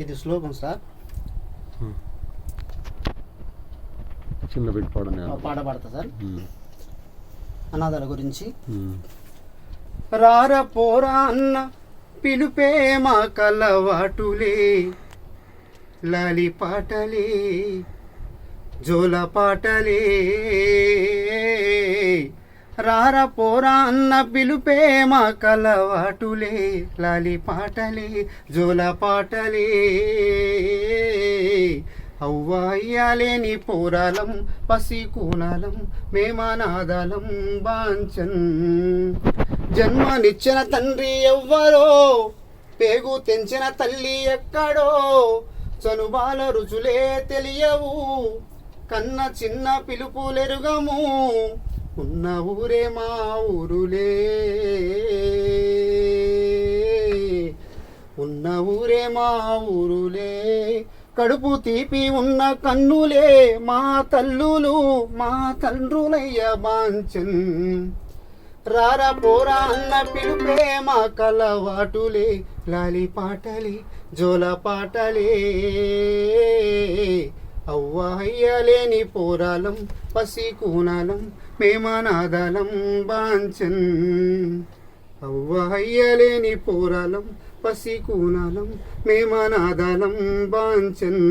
ఇది శ్లోకం సార్. చిన్న బిడ్డ పాట పాడతా సార్. అనాథాల గురించి. రార పోరా అన్న పిలుపే మా కలవాటులే, లాలి పాటలే జోల పాటలే. రార పోరా అన్న పిలుపే మా కలవాటులే, లాలి పాటలే జోల పాటలే. అవ్వాయ్యాలేని పోరాలం పసి కూనాలం మేమనాదాలం బాంచన్. జన్మనిచ్చిన తండ్రి ఎవ్వరో, పేగు తెంచిన తల్లి ఎక్కడో, చనుబాల రుచులే తెలియవు, కన్న చిన్న పిలుపులెరుగము, ఉన్న ఊరే మా ఊరులే, ఉన్న ఊరే మా ఊరులే. కడుపు తీపి ఉన్న కన్నులే మా తల్లులు మా తండ్రులయ్య బాంచన్. రారా పోరా అన్న పిలుపే మా కలవాటులే, లాలి పాటలే జోల పాటలే. అవ్వయ్యలేని పోరాలం పసి కూనాలం మేమనాదాలం బాంచన్. అవ్వయ్యలేని పోరాలం పసి కూనాలం మేమనాదాలం బాంచన్.